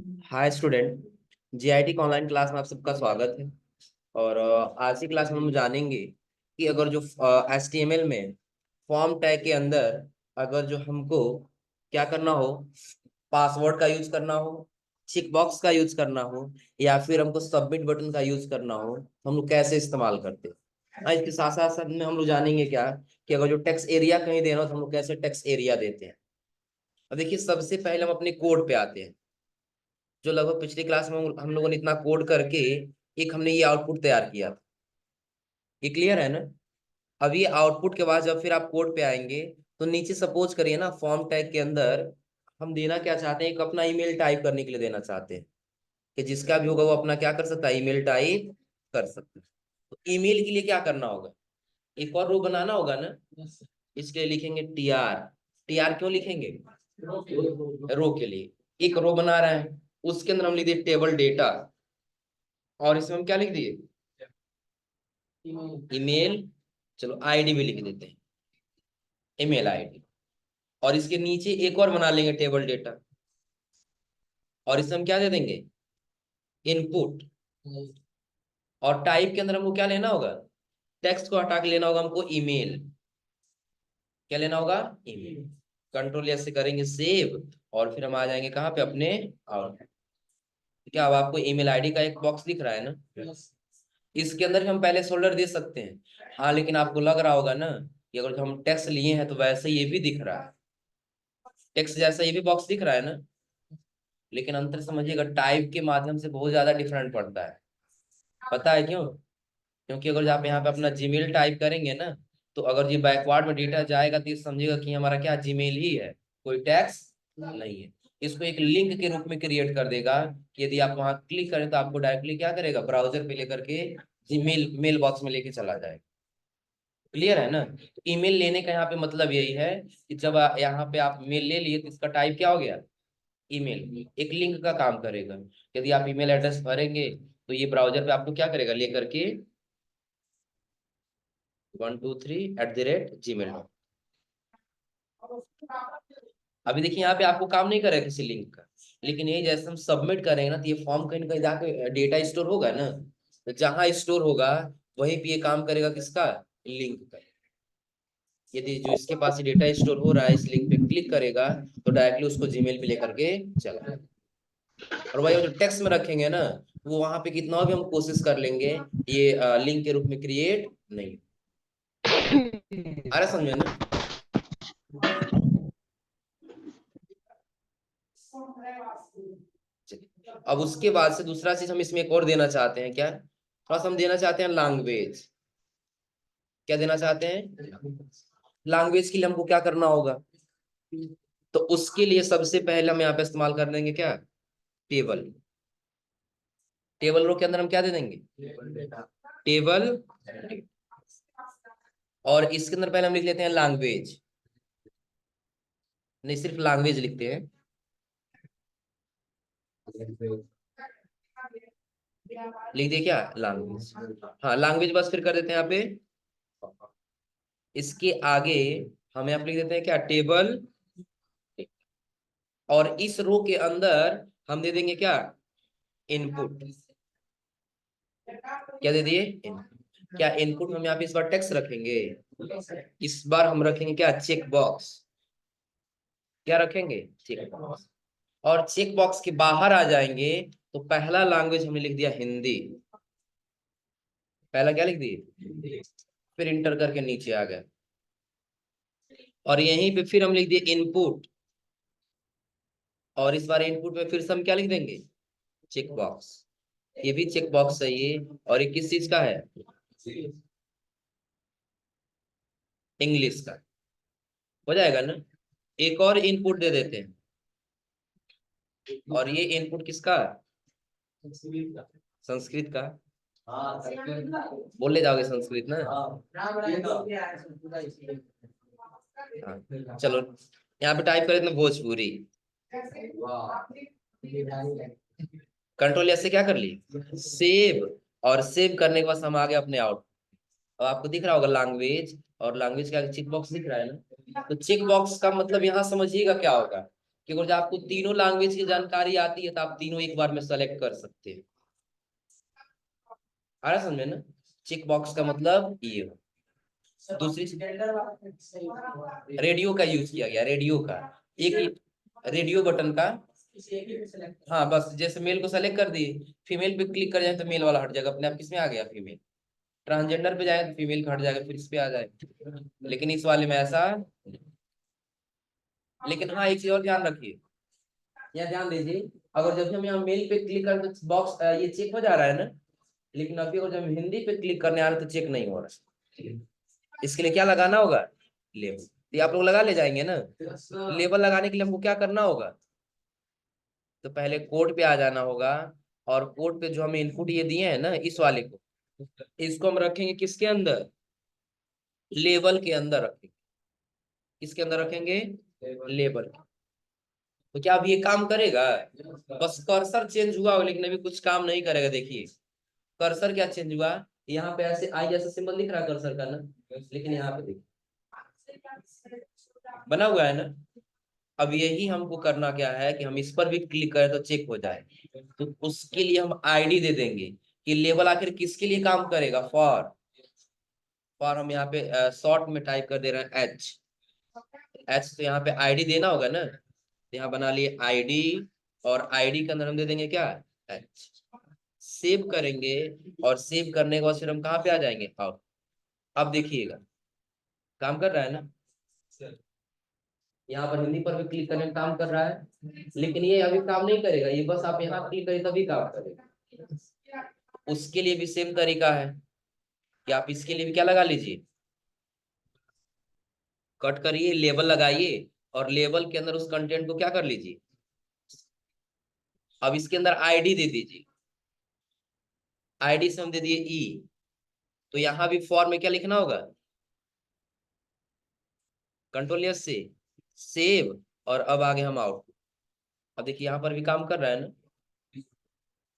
Hi student. GIT का online class में आप सबका स्वागत है। और आज की क्लास में हम जानेंगे कि अगर जो एचटीएमएल में फॉर्म टैग के अंदर अगर जो हमको क्या करना हो, पासवर्ड का यूज करना हो, चेक बॉक्स का यूज करना हो, या फिर हमको सबमिट बटन का यूज करना हो तो हम लोग कैसे इस्तेमाल करते हैं। इसके साथ साथ साथ में हम लोग जानेंगे क्या कि अगर जो टेक्स्ट एरिया कहीं देना हो तो हम लोग कैसे टेक्स्ट एरिया देते हैं। अब देखिए, सबसे पहले हम अपने कोड पे आते हैं। जो लगभग पिछली क्लास में हम लोगों ने इतना कोड करके एक हमने ये आउटपुट तैयार किया था। ये क्लियर है ना। अब ये आउटपुट के बाद जब फिर आप कोड पे आएंगे तो नीचे सपोज करिए ना, फॉर्म टैग के अंदर हम देना क्या चाहते हैं, एक अपना ईमेल टाइप करने के लिए देना चाहते हैं कि जिसका भी होगा वो अपना क्या कर सकता है, ईमेल टाइप कर सकता है। तो ईमेल के लिए क्या करना होगा, एक और रो बनाना होगा ना। इसके लिए लिखेंगे टी आर। टी आर क्यों लिखेंगे, रो के लिए एक रो बना रहे हैं। उसके अंदर हम लिख दिए टेबल डेटा, और इसमें हम क्या लिख दिए, ईमेल। चलो आईडी भी लिख देते हैं, ईमेल आईडी। और इसके नीचे एक और बना लेंगे टेबल डेटा, और इसमें हम क्या दे देंगे, इनपुट। और टाइप के अंदर हमको क्या लेना होगा, टेक्स्ट को हटा के लेना होगा हमको ईमेल। क्या लेना होगा, ईमेल। कंट्रोल एस से करेंगे सेव, और फिर हम आ जाएंगे कहाँ पे, अपने आउटपुट। क्या अब आपको ईमेल आईडी का एक बॉक्स दिख रहा है ना। इसके अंदर भी हम पहले शोल्डर दे सकते हैं। हाँ, लेकिन आपको लग रहा होगा ना कि अगर जो हम टेक्स्ट लिए हैं तो वैसे ये भी दिख रहा है, टेक्स्ट जैसा ये भी बॉक्स दिख रहा है ना। लेकिन अंतर समझिएगा, टाइप के माध्यम से बहुत ज्यादा डिफरेंट पड़ता है। पता है क्यों? क्योंकि अगर आप यहाँ पे अपना जीमेल टाइप करेंगे ना, तो अगर ये बैकवर्ड में डेटा जाएगा तो ये समझिएगा कि हमारा क्या जीमेल ही है, कोई टैक्स नहीं है। इसको एक लिंक के रूप में क्रिएट कर देगा कि यदि आप वहां क्लिक करें तो आपको डायरेक्टली क्या करेगा, ब्राउजर पे लेकर के जीमेल मेल बॉक्स में लेके चला जाएगा। क्लियर है ना। तो ईमेल लेने का यहाँ पे मतलब यही है कि जब यहाँ पे आप मेल ले लिए तो इसका टाइप क्या हो गया, ईमेल। एक लिंक का काम करेगा। यदि आप ईमेल एड्रेस भरेंगे तो ये ब्राउजर पे आपको क्या करेगा, लेकर के 123@gmail। अभी देखिए यहाँ पे आपको काम नहीं करेगा किसी लिंक का, लेकिन यही जैसे हम सबमिट करेंगे ना तो ये फॉर्म कहीं ना कहीं जाके डेटा स्टोर होगा ना। तो जहां स्टोर होगा वहीं पे ये काम करेगा, किसका, लिंक का। यदि जो इसके पास डेटा स्टोर हो रहा है इस लिंक पे क्लिक करेगा तो डायरेक्टली उसको जीमेल पे लेकर के चला। और वही जो टेक्स्ट में रखेंगे ना, वो वहां पे कितना भी हम कोशिश कर लेंगे, ये लिंक के रूप में क्रिएट नहीं। आ रहा समझे ना। चलिए, अब उसके बाद से दूसरा चीज हम इसमें एक और देना चाहते हैं, क्या, थोड़ा सा हम देना चाहते हैं लैंग्वेज। क्या देना चाहते हैं, लैंग्वेज के लिए हमको क्या करना होगा। तो उसके लिए सबसे पहले हम यहाँ पे इस्तेमाल कर देंगे क्या, टेबल। टेबल रो के अंदर हम क्या दे देंगे, टेबल। और इसके अंदर पहले हम लिख लेते हैं लैंग्वेज, नहीं सिर्फ लैंग्वेज लिखते हैं। लिख दिए क्या, लैंग्वेज। हाँ लैंग्वेज बस, फिर कर देते हैं यहाँ पे। इसके आगे हम यहाँ पे लिख देते हैं क्या, टेबल। और इस रो के अंदर हम दे देंगे क्या, इनपुट। क्या दे दिए, इनपुट। क्या इनपुट हम यहाँ पे इस बार टेक्स्ट रखेंगे, इस बार हम रखेंगे क्या, चेक बॉक्स। क्या रखेंगे, चेक बॉक्स। और चेक बॉक्स के बाहर आ जाएंगे तो पहला लैंग्वेज हमने लिख दिया हिंदी। पहला क्या लिख दिए, फिर इंटर करके नीचे आ गए। और यहीं पे फिर हम लिख दिए इनपुट। और इस बार इनपुट में फिर से हम क्या लिख देंगे, चेक बॉक्स। ये भी चेक बॉक्स है ये। और ये किस चीज का है, इंग्लिश का। हो जाएगा ना। एक और इनपुट दे देते हैं, और ये इनपुट किसका, संस्कृत का। बोले जाओगे संस्कृत ना। हाँ चलो, यहाँ पे टाइप करें तो भोजपुरी। कंट्रोल ऐसे क्या कर ली, सेव। और सेव करने के बाद हम आ गए अपने आउट। अब आपको दिख रहा होगा लैंग्वेज, और लैंग्वेज का चेक बॉक्स दिख रहा है ना। तो चेक बॉक्स का मतलब यहाँ समझिएगा क्या होगा, कि अगर जब आपको तीनों लैंग्वेज की जानकारी आती है तो आप तीनों एक बार में सेलेक्ट कर सकते हैं। आ रहा समझ में ना? चेक बॉक्स का मतलब ये हो। दूसरी रेडियो का यूज किया गया, रेडियो का एक रेडियो बटन का। हाँ बस जैसे मेल को सेलेक्ट कर दिए, फीमेल पे क्लिक कर जाए तो मेल वाला हट जाएगा अपने आप, किसमें आ गया फीमेल। ट्रांसजेंडर पे जाए तो फीमेल का हट जाएगा, फिर इस पे आ जाए। लेकिन इस वाले में ऐसा। लेकिन हाँ एक चीज और ध्यान रखिए, यहाँ ध्यान दीजिए, अगर जब हम यहाँ मेल पे क्लिक करें तो बॉक्स ये चेक हो जा रहा है ना, लेकिन अभी अगर जब हिंदी पे क्लिक करने आ रहे हैं तो चेक नहीं हो रहा है। इसके लिए क्या लगाना होगा? लेबल। ये आप लोग लगा ले जाएंगे ना? लेबल लगाने के लिए हमको क्या करना होगा? तो पहले कोड पे आ जाना होगा, और कोड पे जो हमें इनपुट ये दिए हैं ना, इस वाले को, इसको हम रखेंगे किसके अंदर? लेबल के अंदर रखेंगे। किसके अंदर रखेंगे? लेबल। तो क्या अब ये काम करेगा? बस कर्सर चेंज हुआ हो, लेकिन अभी कुछ काम नहीं करेगा। देखिए कर्सर क्या चेंज हुआ, यहाँ पे ऐसे आई जैसा सिंबल दिख रहा है कर्सर का ना, लेकिन यहाँ पे देखिए बना हुआ है ना। अब यही हमको करना क्या है कि हम इस पर भी क्लिक करें तो चेक हो जाए। तो उसके लिए हम आईडी दे देंगे कि लेबल आखिर किसके लिए काम करेगा। फॉर हम यहाँ पे शॉर्ट में टाइप कर दे रहे हैं एच। एच तो यहाँ पे आईडी देना होगा ना, तो यहाँ बना लिए आईडी, और आईडी के अंदर हम दे देंगे क्या? एच। सेव करेंगे, और सेव करने के बाद फिर हम कहाँ पे आ जाएंगे? आउट। अब देखिएगा काम कर रहा है ना। यहाँ पर हिंदी पर भी क्लिक करने में काम कर रहा है, लेकिन ये अभी काम नहीं करेगा, ये बस आप यहाँ क्लिक करें तभी काम करेगा। उसके लिए भी सेम तरीका है कि आप इसके लिए भी क्या लगा लीजिए, कट करिए, लेबल लगाइए, और लेबल के अंदर उस कंटेंट को क्या कर लीजिए, अब इसके अंदर आईडी दे दीजिए। आईडी से हम दे दिए ई, तो यहाँ भी फॉर में क्या लिखना होगा? कंट्रोल एस से सेव, और अब आगे हम आउट। अब देखिए यहाँ पर भी काम कर रहा है ना।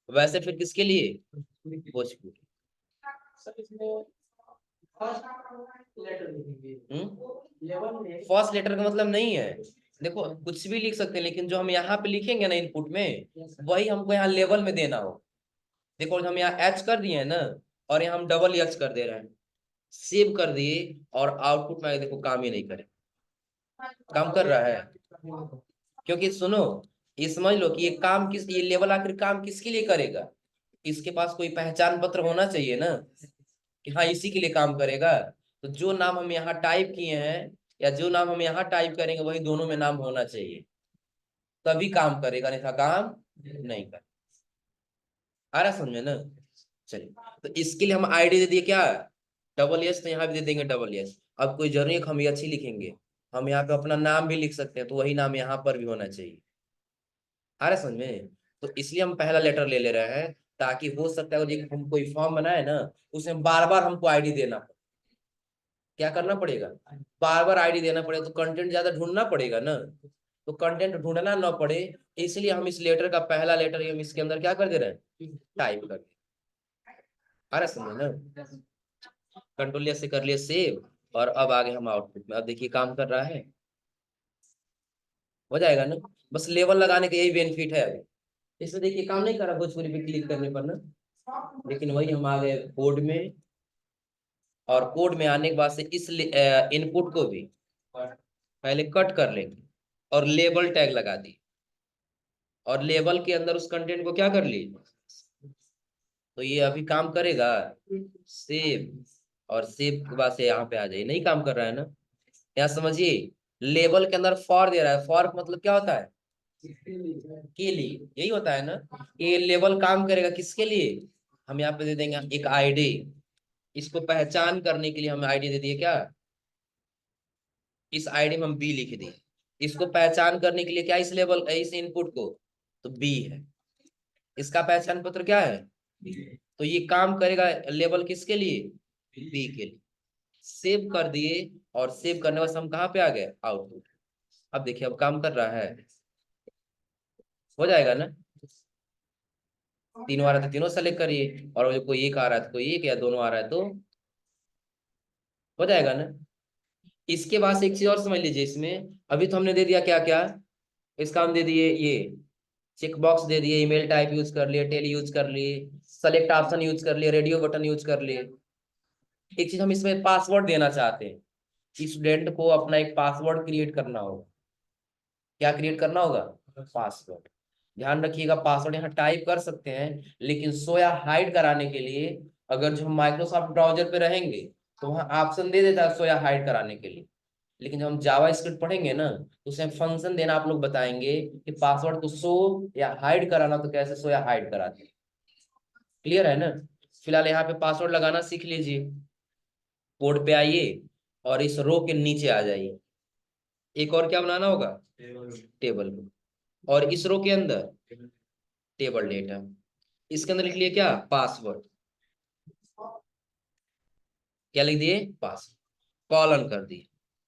वैसे फिर किसके लिए? भोजपुरी। फर्स्ट लेटर का मतलब नहीं है, देखो कुछ भी लिख सकते हैं, लेकिन जो हम यहाँ पे लिखेंगे ना इनपुट में, वही हमको यहाँ लेवल में देना हो। देखो हम यहाँ एच कर दिए हैं ना, और यहाँ हम डबल एच कर दे रहे हैं। सेव कर दिए, और आउटपुट में देखो काम ही नहीं करे। काम कर रहा है, क्योंकि सुनो, ये समझ लो कि ये लेवल आखिर काम किसके लिए करेगा? इसके पास कोई पहचान पत्र होना चाहिए ना, कि हाँ इसी के लिए काम करेगा। तो जो नाम हम यहाँ टाइप किए हैं, या जो नाम हम यहाँ टाइप करेंगे, वही दोनों में नाम होना चाहिए, तभी काम करेगा, नहीं था काम नहीं कर। आ रहा समझ में ना? चलिए, तो इसके लिए हम आईडी दे दिए क्या? डबल एस, तो यहाँ भी दे देंगे डबल एस। अब कोई जरूरी है कि हम ये अच्छी लिखेंगे, हम यहाँ पे अपना नाम भी लिख सकते हैं, तो वही नाम यहाँ पर भी होना चाहिए। आ रहा समझ में? तो इसलिए हम पहला लेटर ले ले रहे हैं, ताकि हो सकता है कि हम कोई फॉर्म बनाए ना, उसमें बार बार हमको आईडी देना पड़े। क्या करना पड़ेगा? बार बार आईडी देना पड़ेगा, तो कंटेंट ज्यादा ढूंढना पड़ेगा ना। तो कंटेंट ढूंढना ना पड़े, इसलिए हम इस लेटर का पहला लेटर हम इसके अंदर क्या कर दे रहे हैं? टाइप कर दे। आ रहा समझ ना? कंट्रोल से कर लिए सेव, और अब आगे हम आउटपुट में, अब देखिए काम कर रहा है। हो जाएगा ना? बस लेवल लगाने का यही बेनिफिट है अभी। इसमें देखिए काम नहीं कर रहा भोजपुरी पे क्लिक करने पर ना, लेकिन वही हम आ गए कोड में, और कोड में आने के बाद से इस इनपुट को भी पहले कट कर लेंगे, और लेबल टैग लगा दी, और लेबल के अंदर उस कंटेंट को क्या कर ली, तो ये अभी काम करेगा। सेव, और सेव के बाद से यहाँ पे आ जाइए, नहीं काम कर रहा है ना। यहाँ समझिए, लेबल के अंदर फॉर दे रहा है, फॉर का मतलब क्या होता है? के लिए, यही होता है ना। ये लेबल काम करेगा किसके लिए? हम यहाँ पे दे देंगे एक आईडी, इसको पहचान करने के लिए हम आईडी दे दिए क्या? इस आईडी में हम बी लिख दिए, इसको पहचान करने के लिए क्या, इस लेवल इस इनपुट को, तो बी है। इसका पहचान पत्र क्या है? तो ये काम करेगा लेवल किसके लिए? बी के लिए। सेव कर दिए, और सेव करने के बाद हम कहाँ पे आ गए? आउटपुट। अब देखिए अब काम कर रहा है। हो जाएगा ना? तीनों आ रहा है तो तीनों सेलेक्ट करिए, और जो कोई एक आ रहा है तो कोई एक, या दोनों आ रहा है तो हो जाएगा ना। इसके बाद से एक चीज और समझ लीजिए, इसमें अभी तो हमने दे दिया क्या क्या, इसका हम दे दिए ये चेक बॉक्स दे दिए, ईमेल टाइप यूज कर लिए, टेली यूज कर लिए, सेलेक्ट ऑप्शन यूज कर लिए, रेडियो बटन यूज कर लिए। एक चीज हम इसमें पासवर्ड देना चाहते हैं, स्टूडेंट को अपना एक पासवर्ड क्रिएट करना होगा। क्या क्रिएट करना होगा? पासवर्ड। ध्यान रखिएगा, पासवर्ड यहाँ टाइप कर सकते हैं, लेकिन शो या हाइड कराने के लिए अगर जो हम माइक्रोसॉफ्ट ब्राउजर पे रहेंगे तो वहाँ ऑप्शन दे देता है शो या हाइड कराने के लिए। लेकिन जब हम जावा स्क्रिप्ट पढ़ेंगे ना तो उसमें फंक्शन देना आप लोग बताएंगे कि पासवर्ड को शो या हाइड कराना, तो कैसे शो या हाइड कराते हैं। क्लियर है ना? फिलहाल यहाँ पे पासवर्ड लगाना सीख लीजिए। कोड पे आइए और इस रो के नीचे आ जाइए। एक और क्या बनाना होगा? टेबल। और इस रो के अंदर टेबल डेटा। इसके अंदर लिख लिए क्या? पासवर्ड। क्या लिख दिए? पासवर्ड। कॉलन कर दिए,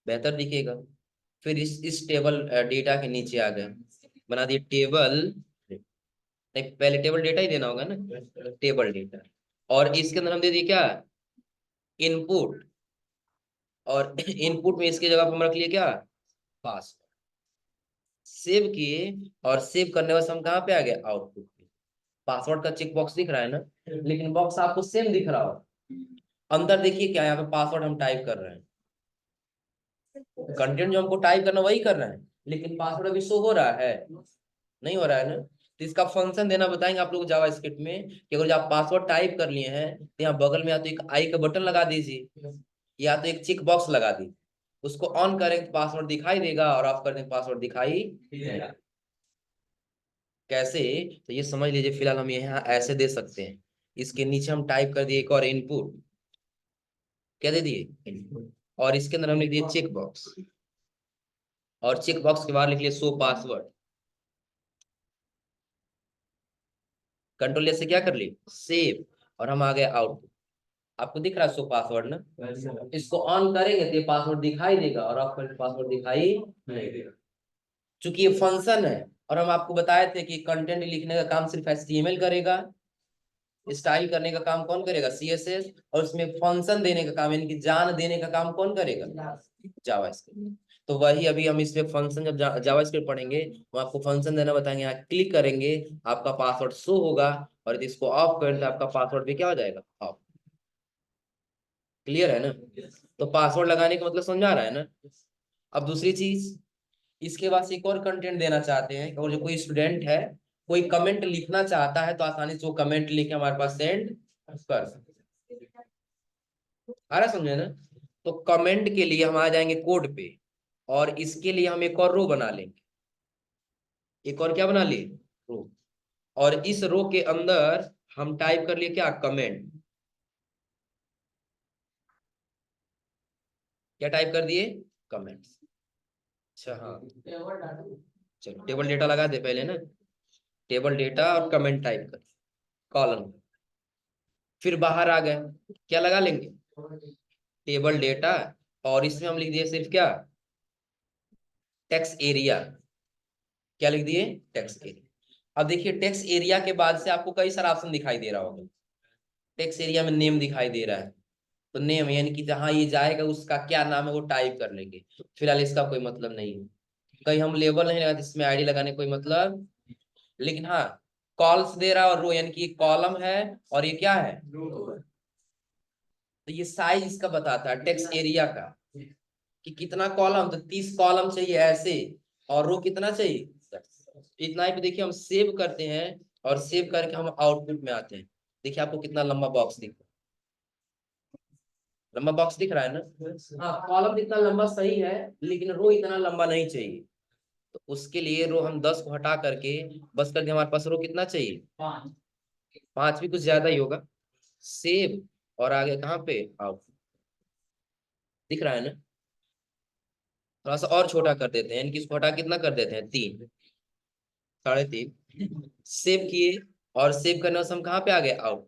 बेहतर दिखेगा। फिर इस टेबल डेटा के नीचे आ गए, बना दिए टेबल। नहीं, पहले टेबल डेटा ही देना होगा ना, टेबल डेटा। और इसके अंदर हम दे दिए क्या? इनपुट। और इनपुट में इसकी जगह पर हम रख लिए क्या? पासवर्ड। सेव किए, और सेव करने बाद हम कहाँ पे आ गए? आउटपुट पे। पासवर्ड का चेक बॉक्स दिख रहा है ना, लेकिन बॉक्स आपको सेम दिख रहा हो। अंतर देखिए क्या, यहाँ पे पासवर्ड हम टाइप कर रहे हैं, कंटेंट जो हमको टाइप करना वही कर रहे हैं, लेकिन पासवर्ड अभी शो हो रहा है? नहीं हो रहा है ना। तो इसका फंक्शन देना बताएंगे आप लोग जावा स्क्रिप्ट में कि अगर जो आप पासवर्ड टाइप कर लिए हैं तो यहाँ बगल में या तो एक आई का बटन लगा दीजिए, या तो एक चेक बॉक्स लगा दीजिए। उसको ऑन करेंगे तो पासवर्ड दिखाई देगा, और ऑफ कर देंगे पासवर्ड दिखाई देगा। कैसे? तो ये समझ लीजिए, फिलहाल हम यहाँ ऐसे दे सकते हैं। इसके नीचे हम टाइप कर दिए एक और इनपुट। क्या दे दिए? इनपुट। और इसके अंदर हम लिख दिए चेक बॉक्स, और चेक बॉक्स के बाहर लिख लिए शो पासवर्ड। कंट्रोल से क्या कर ली? सेव। और हम आ गए आउटपुट। आपको दिख रहा है शो पासवर्ड ना? इसको ऑन करेंगे तो ये पासवर्ड दिखाई देगा, और ऑफ करेंगे पासवर्ड दिखाई नहीं देगा। चूंकि ये फंक्शन है, और हम आपको बताए थे कि कंटेंट लिखने का काम सिर्फ HTML करेगा, स्टाइल करने का काम कौन करेगा? CSS। और उसमें फंक्शन देने का काम, यानी कि जान देने का काम कौन करेगा? जावा स्क्रिप्ट। तो वही अभी हम इसमें फंक्शन, जब जावा स्क्रिप्ट पढ़ेंगे वो आपको फंक्शन देना बताएंगे। यहाँ क्लिक करेंगे, आपका पासवर्ड शो होगा, और यदि इसको ऑफ करें तो आपका पासवर्ड भी क्या हो जाएगा? ऑफ। क्लियर है ना? तो पासवर्ड लगाने का मतलब समझा रहा है ना? अब दूसरी चीज, इसके बाद से एक और कंटेंट देना चाहते हैं, और जो कोई स्टूडेंट है कोई कमेंट लिखना चाहता है तो आसानी से वो कमेंट लिख के हमारे पास सेंड कर सकते हैं। आ रहा समझे ना? तो कमेंट के लिए हम आ जाएंगे कोड पे, और इसके लिए हम एक और रो बना लेंगे। एक और क्या बना लिए? रो। और इस रो के अंदर हम टाइप कर लिए क्या? कमेंट। क्या टाइप कर दिए? कमेंट। अच्छा हाँ, चलो टेबल डेटा लगा दे पहले ना। टेबल डेटा और कमेंट टाइप कर, कॉलम। फिर बाहर आ गए, क्या लगा लेंगे? Table data. और इसमें हम लिख दिए सिर्फ क्या? Text area. क्या लिख दिए? Text area. अब देखिए टेक्स्ट एरिया के बाद से आपको कई सारा ऑप्शन दिखाई दे रहा होगा। टेक्स्ट एरिया में नेम दिखाई दे रहा है, तो नेम यानी कि जहां ये जाएगा उसका क्या नाम है वो टाइप कर लेंगे। फिलहाल इसका कोई मतलब नहीं है, कहीं हम लेबल नहीं लगाते, इसमें आईडी लगाने कोई मतलब। लेकिन हाँ, कॉल्स दे रहा है और रो, यानी कि कॉलम है और ये क्या है? तो ये साइज इसका बताता है टेक्स्ट एरिया का, कि कितना कॉलम, तो 30 कॉलम चाहिए ऐसे, और रो कितना चाहिए? 10। इतना ही पे देखिए हम सेव करते हैं, और सेव करके हम आउटपुट में आते हैं। देखिए आपको कितना लंबा बॉक्स दिख रहा है? लंबा बॉक्स दिख रहा है ना? हाँ, कॉलम इतना लंबा सही है, लेकिन रो इतना लंबा नहीं चाहिए। तो उसके लिए रो हम 10 को हटा करके बस करके हमारे पास रो कितना चाहिए? 5 भी कुछ ज्यादा ही होगा। सेव। और आगे कहाँ पे? आउट। दिख रहा है ना? थोड़ा सा और छोटा कर देते हैं, इनकी इसको हटा कितना कर देते हैं? 3, 3.5। सेव किए, और सेव करने से हम कहाँ पे आ गए? आउट।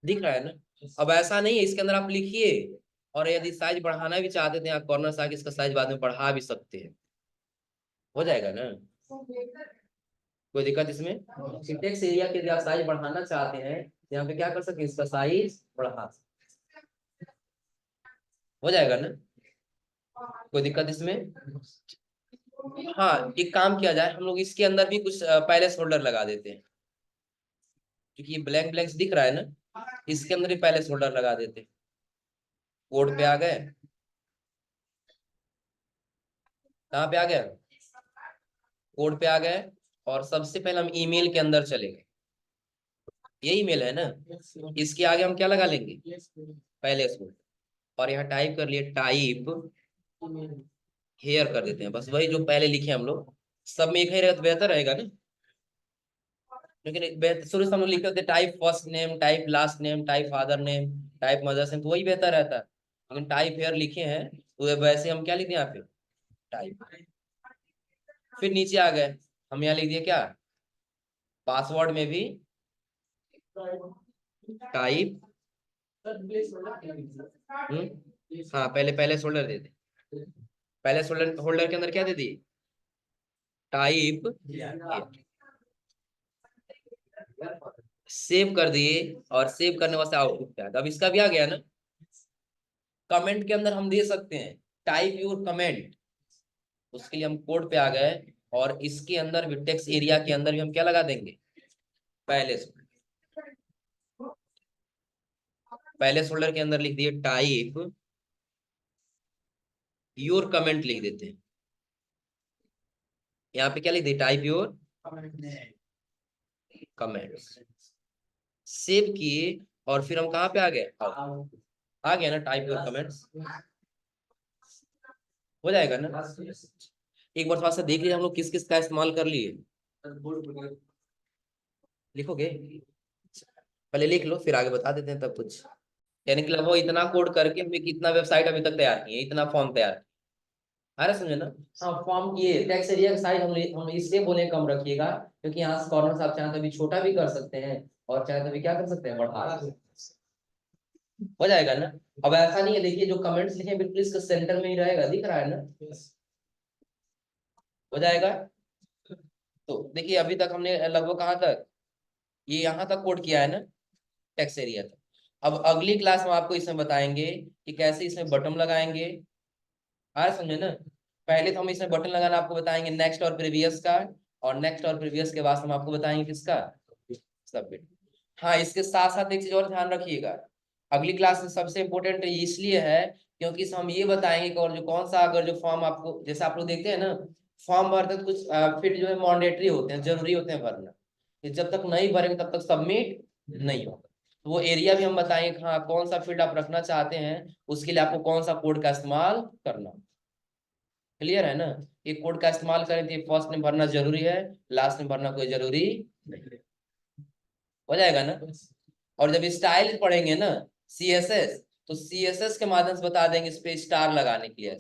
दिख रहा है ना? अब ऐसा नहीं है, इसके अंदर आप लिखिए, और यदि साइज बढ़ाना भी चाहते थे आप कॉर्नर से आके इसका साइज बाद में बढ़ा भी सकते हैं। हो जाएगा ना? कोई दिक्कत इसमें? टेक्स्ट एरिया के यदि आप साइज बढ़ाना चाहते हैं तो यहाँ पे क्या कर सकते हैं? इसका साइज बढ़ा सकते हैं। हो जाएगा ना? कोई दिक्कत इसमें? हाँ, एक काम किया जाए, हम लोग इसके अंदर भी कुछ पैलेस होल्डर लगा देते हैं, क्योंकि ये ब्लैंक ब्लैंक्स दिख रहा है ना, इसके अंदर भी पैलेस होल्डर लगा देते हैं। कोड पे आ गए, कहाँ पे आ गए, कोड पे आ गए, और सबसे पहले हम ईमेल के अंदर चलेंगे। ये ईमेल है ना, इसके आगे हम क्या लगा लेंगे, पैलेस होल्डर। और यहाँ टाइप कर लिए, टाइप हेयर कर देते हैं, बस वही जो पहले लिखे हम लोग, सब में एक ही रहेगा तो बेहतर रहेगा ना। लेकिन शुरू से हम लोग लिखते थे type first name, type last name, type father name, type mother's name, तो वही बेहतर रहता है। लेकिन टाइप हेयर लिखे हैं तो वैसे हम क्या लिखे यहाँ पे, टाइप। फिर नीचे आ गए, हम यहाँ लिख दिए क्या, पासवर्ड में भी टाइप। हाँ, पहले पहले होल्डर दे दे, पहले होल्डर होल्डर के अंदर क्या दे दी, टाइप। सेव कर दिए, और सेव करने वास्ते आउटपुट पे आ गया। अब इसका भी आ गया ना। कमेंट के अंदर हम दे सकते हैं टाइप योर कमेंट, उसके लिए हम कोड पे आ गए, और इसके अंदर भी टेक्स्ट एरिया के अंदर भी हम क्या लगा देंगे, पहले पहले फोल्डर के अंदर लिख दिए टाइप योर कमेंट, लिख देते हैं। यहाँ पे क्या लिख दिए, टाइप योर कमेंट्स। सेव किए, और फिर हम कहाँ पे आ गए, आ गया ना टाइप योर कमेंट्स, हो जाएगा ना। एक बार थोड़ा सा देख लीजिए हम लोग किस किस का इस्तेमाल कर लिए, लिखोगे, पहले लिख लो फिर आगे बता देते हैं तब कुछ। यानी कि लगभग इतना कोड करके हमें कितना वेबसाइट अभी तक तैयार की है, इतना फॉर्म तैयार किया। आ रहा समझे ना। हाँ, फॉर्म ये टेक्स्ट एरिया का साइज हम इसलिए बोले कम रखिएगा, क्योंकि यहाँ से कॉर्नर आप चाहे तो भी छोटा भी कर सकते हैं, और चाहे तो भी क्या कर सकते हैं, बढ़ा सकते हैं। हो जाएगा ना। अब ऐसा नहीं है, देखिए जो कमेंट्स लिखे हैं बिल्कुल इसका सेंटर में ही रहेगा, दिख रहा है ना। हो जाएगा। तो देखिए अभी तक हमने लगभग कहाँ तक, ये यहाँ तक कोड किया है ना, टेक्स्ट एरिया तक। अब अगली क्लास में आपको इसमें बताएंगे कि कैसे इसमें बटन लगाएंगे। आ समझे ना। पहले तो हम इसमें बटन लगाना आपको बताएंगे नेक्स्ट और प्रीवियस का, और नेक्स्ट और प्रीवियस के बाद हम आपको बताएंगे किसका, सबमिट। हाँ, इसके साथ साथ एक चीज और ध्यान रखिएगा, अगली क्लास में सबसे इम्पोर्टेंट इसलिए है क्योंकि इसमें हम ये बताएंगे कि और जो कौन सा अगर जो फॉर्म आपको, जैसे आप लोग देखते हैं ना, फॉर्म भरते तो कुछ फिर जो है मैंडेटरी होते हैं, जरूरी होते हैं भरना, कि जब तक नहीं भरेंगे तब तक सबमिट नहीं होगा। तो वो एरिया भी हम बताएंगे कि हाँ कौन सा फील्ड आप रखना चाहते हैं, उसके लिए आपको कौन सा कोड का इस्तेमाल करना। क्लियर है ना। ये कोड का इस्तेमाल करें तो फर्स्ट में भरना जरूरी है, लास्ट में भरना कोई जरूरी नहीं। हो जाएगा ना। और जब स्टाइल पढ़ेंगे ना, सीएसएस, तो सीएसएस के माध्यम से बता देंगे इस पे स्टार लगाने के लिए।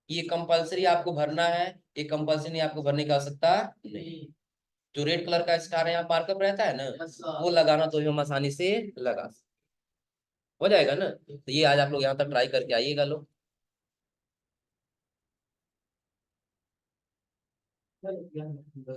ये कंपलसरी आपको भरना है, ये कंपलसरी नहीं, आपको भरने की आवश्यकता नहीं। जो रेड कलर का स्टार है यहाँ मार्कअप रहता है ना, वो लगाना तो हम आसानी से लगा सकते। हो जाएगा ना। तो ये आज आप लोग यहाँ तक ट्राई करके आइएगा लोग।